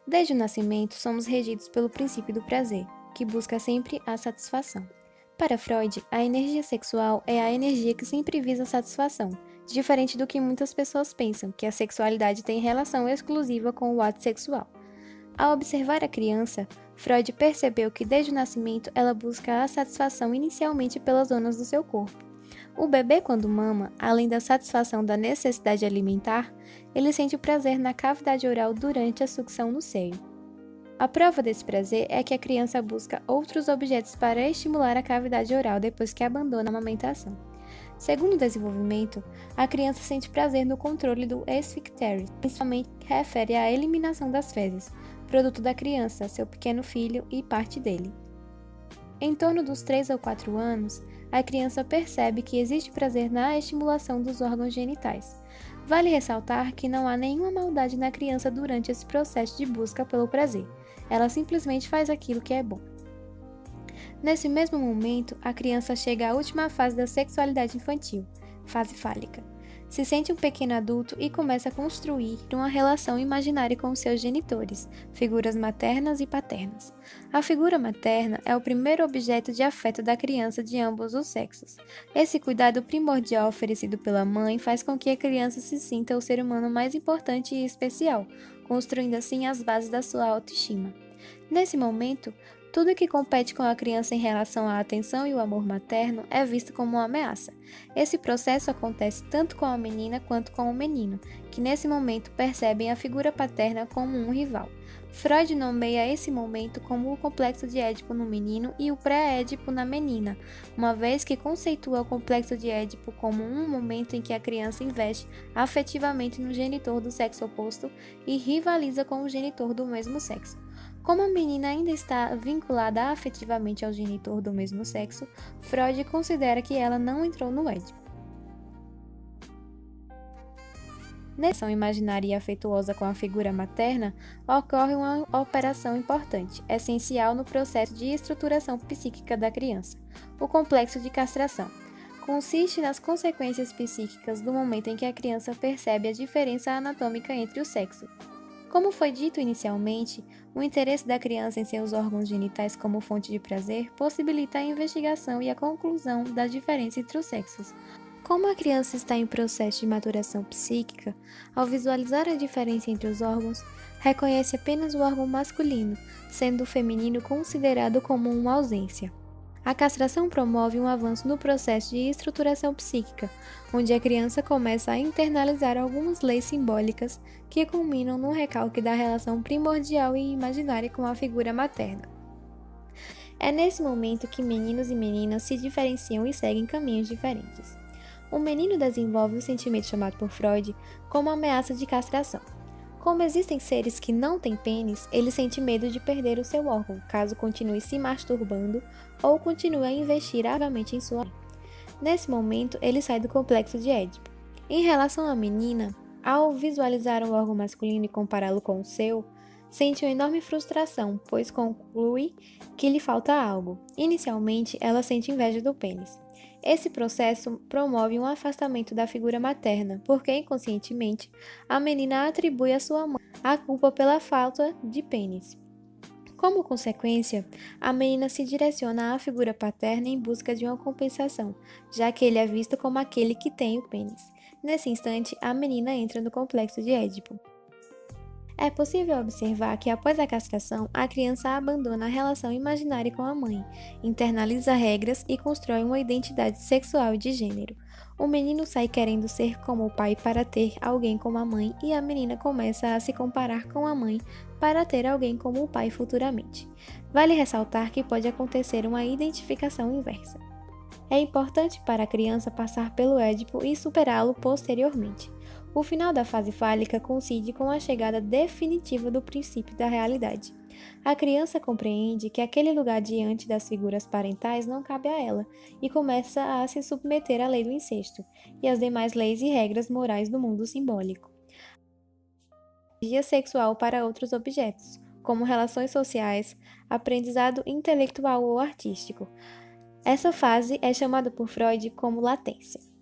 Desde o nascimento, somos regidos pelo princípio do prazer, que busca sempre a satisfação. Para Freud, a energia sexual é a energia que sempre visa a satisfação, diferente do que muitas pessoas pensam, que a sexualidade tem relação exclusiva com o ato sexual. Ao observar a criança, Freud percebeu que desde o nascimento ela busca a satisfação inicialmente pelas zonas do seu corpo. O bebê, quando mama, além da satisfação da necessidade alimentar, ele sente o prazer na cavidade oral durante a sucção no seio. A prova desse prazer é que a criança busca outros objetos para estimular a cavidade oral depois que abandona a amamentação. Segundo o desenvolvimento, a criança sente prazer no controle do esfictere, principalmente que refere à eliminação das fezes, produto da criança, seu pequeno filho e parte dele. Em torno dos 3 ou 4 anos, a criança percebe que existe prazer na estimulação dos órgãos genitais. Vale ressaltar que não há nenhuma maldade na criança durante esse processo de busca pelo prazer. Ela simplesmente faz aquilo que é bom. Nesse mesmo momento, a criança chega à última fase da sexualidade infantil, fase fálica. Se sente um pequeno adulto e começa a construir uma relação imaginária com seus genitores, figuras maternas e paternas. A figura materna é o primeiro objeto de afeto da criança de ambos os sexos. Esse cuidado primordial oferecido pela mãe faz com que a criança se sinta o ser humano mais importante e especial, construindo assim as bases da sua autoestima. Nesse momento, tudo que compete com a criança em relação à atenção e o amor materno é visto como uma ameaça. Esse processo acontece tanto com a menina quanto com o menino, que nesse momento percebem a figura paterna como um rival. Freud nomeia esse momento como o complexo de Édipo no menino e o pré-édipo na menina, uma vez que conceitua o complexo de Édipo como um momento em que a criança investe afetivamente no genitor do sexo oposto e rivaliza com o genitor do mesmo sexo. Como a menina ainda está vinculada afetivamente ao genitor do mesmo sexo, Freud considera que ela não entrou no Édipo. Nessa relação imaginária e afetuosa com a figura materna, ocorre uma operação importante, essencial no processo de estruturação psíquica da criança, o complexo de castração. Consiste nas consequências psíquicas do momento em que a criança percebe a diferença anatômica entre os sexos. Como foi dito inicialmente, o interesse da criança em seus órgãos genitais como fonte de prazer possibilita a investigação e a conclusão da diferença entre os sexos. Como a criança está em processo de maturação psíquica, ao visualizar a diferença entre os órgãos, reconhece apenas o órgão masculino, sendo o feminino considerado como uma ausência. A castração promove um avanço no processo de estruturação psíquica, onde a criança começa a internalizar algumas leis simbólicas que culminam no recalque da relação primordial e imaginária com a figura materna. É nesse momento que meninos e meninas se diferenciam e seguem caminhos diferentes. O menino desenvolve um sentimento chamado por Freud como ameaça de castração. Como existem seres que não têm pênis, ele sente medo de perder o seu órgão, caso continue se masturbando ou continue a investir arduamente em sua vida. Nesse momento, ele sai do complexo de Édipo. Em relação à menina, ao visualizar um órgão masculino e compará-lo com o seu, sente uma enorme frustração, pois conclui que lhe falta algo. Inicialmente, ela sente inveja do pênis. Esse processo promove um afastamento da figura materna, porque inconscientemente a menina atribui à sua mãe a culpa pela falta de pênis. Como consequência, a menina se direciona à figura paterna em busca de uma compensação, já que ele é visto como aquele que tem o pênis. Nesse instante, a menina entra no complexo de Édipo. É possível observar que após a castração, a criança abandona a relação imaginária com a mãe, internaliza regras e constrói uma identidade sexual e de gênero. O menino sai querendo ser como o pai para ter alguém como a mãe e a menina começa a se comparar com a mãe para ter alguém como o pai futuramente. Vale ressaltar que pode acontecer uma identificação inversa. É importante para a criança passar pelo Édipo e superá-lo posteriormente. O final da fase fálica coincide com a chegada definitiva do princípio da realidade. A criança compreende que aquele lugar diante das figuras parentais não cabe a ela e começa a se submeter à lei do incesto e às demais leis e regras morais do mundo simbólico. Energia sexual para outros objetos, como relações sociais, aprendizado intelectual ou artístico. Essa fase é chamada por Freud como latência.